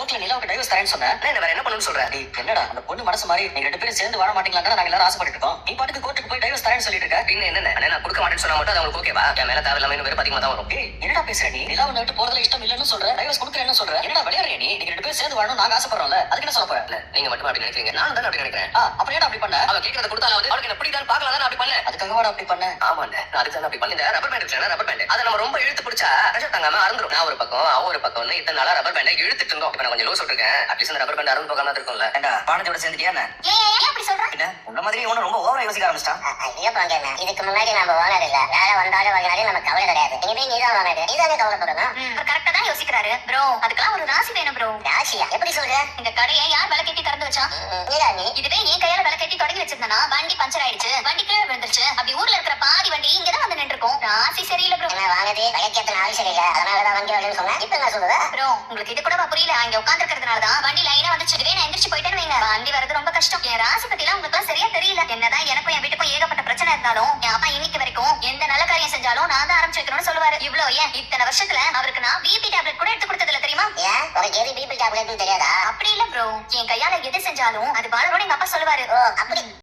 கோர்ட்ல நிலாவுக்கு டைவர்ஸ் தரேன்னு சொன்னேன். என்ன வேற என்ன பண்ணணும்னு சொல்ற? டேய் என்னடா அந்த பொண்ணு மனசு மாதிரி நீங்க ரெண்டு பேரும் சேர்ந்து வாழ மாட்டீங்களான்னு நாங்க எல்லாரும் ஆசைப்பட்டு இருக்கோம். நீ பாட்டுக்கு கோர்ட்டுக்கு போய் டைவர்ஸ் தரேன்னு சொல்லிட்டு இருக்க. பின்ன என்ன நான் கொடுக்க மாட்டேன்னு சொன்னா மட்டும் அது உங்களுக்கு ஓகேவா? என் மேல தேவையில்லாம இன்னும் வெறுப்பு அதிகமா தான் வரும். டேய் என்னடா பேசுற நீ? நிலாவை விட்டு போறதுல இஷ்டம் இல்லன்னு சொல்ற, டைவர்ஸ் கொடுக்கறேன்னு சொல்ற. என்னடா விளையாடுற நீ? நீங்க ரெண்டு பேரும் சேர்ந்து வாழணும் நாங்க ஆசைப்படுறோம்ல, அதுக்கு என்ன சொல்ல போற? இல்ல நீங்க மட்டும் அப்படி நினைக்கிறீங்க, நானும் தான் அப்படி நினைக்கிறேன். அப்புறம் ஏன்டா அப்படி பண்ண? அவ கேக்குறத கொடுத்தாலாவது அவளுக்கு என்ன பிடிக்கான்னு பார்க்கலாம் தான் அப்படி பண்ண. அதுக்காக வாடா அப்படி பண்ண? ஆமாண்ணே நான் அதுக்கு தான் அப்படி பண்ண. இந்த ரப்பர் பேண்ட் இருக்குல்ல, ரப்பர் பேண்ட் அதை நம்ம ரொம்ப இழுத்து பிடிச்சா பிரஷர் தாங்காம அறுந்துரும். நான் ஒரு பக்கம் அவ ஒரு பக்கம் இத்தனை நாளா ரப்பர் பேண்டை இழுத்துட்டு இருந்தோம். இப்ப நான் கொஞ்சம் லூஸ் விட்டுருக்கேன். அட்லீஸ்ட் இந்த ரப்பர் பேண்ட் அறுந்து போகாம இருக்கும்ல. ஏண்டா பானத்தோட சேர்ந்துட்டியா என்ன? ஏன் அப்படி சொல்ற? என்ன உன்ன மாதிரி இவனு ரொம்ப ஓவரா யோசிக்க ஆரம்பிச்சிட்டான். ஐயோ பாங்க இதுக்கு முன்னாடி நம்ம ஓனர் இல்ல, வேலை வந்தாலும் வந்தாலும் நம்ம கவலை கிடையாது. இனிமே நீதான் ஓனர், நீதானே கவலைப்படணும். கரெக்டா தான் யோசிக்கிறாரு ப்ரோ. அதுக்கெல்லாம் ஒரு ராசி வேணும் ப்ரோ. ராசியா? எப்படி சொல்ற? இந்த கடையை யார் விலை கட்டி திறந்து வச்சா? இதுவே நீ கையால விலை கட்டி தொடங்கி வச்சிருந்தனா வண்டி பஞ்சர் ஆயிடுச்சு, வண்டி கீழே விழுந்துருச்சு, அப்படி ஊர்ல இருக்கிற பாதி வண்டி இங்கதான் வந்து நின்றுக்கும். ராசி சரியில்லை ப்ரோ. வாங்கதே விலைக்கேத்த நாள் சரியில்லை, அதனாலதான் வண்டி வரலன்னு சொன்னேன். இப்ப என்ன சொல்லுவ ப்ரோ? உங்களுக்கு இது கூட புரியல. இங்க உட்கார்ந்து இருக்கிறதுனாலதான் வண்டி லைனா வந்துச்சு. இதுவே நான் எந்திரிச்சு போயிட்டேன்னு வைங்க, வண்டி வரது ரொம்ப கஷ்டம். என் ராசி பத்தி எல்லாம் உங்களுக்கு சரியா தெரியல. என்னதான் எனக்கும் என் வீட்டுக்கும் ஏகப்பட்ட பிரச்சனை இருந்தாலும் என் அப்பா இன்னைக்கு வரைக்கும் எந்த நல்ல காரியம் செஞ்சாலும் நான் தான் ஆரம்பிச்சு வைக்கணும்னு சொல்லுவாரு. இவ்வளவு ஏன் இத்தனை வருஷத்துல அவருக்கு நான் பிபி டேப்லெட் கூட எடுத்து கொடுத்தது இல்ல தெரியுமா? ஏன் உனக்கு எது பிபி டேப்லெட் தெரியாதா? அப்படி இல்ல ப்ரோ, என் கையால எது செஞ்சாலும் அது வாழணும்னு எங்க அப்பா சொல்லுவாரு. அப்படி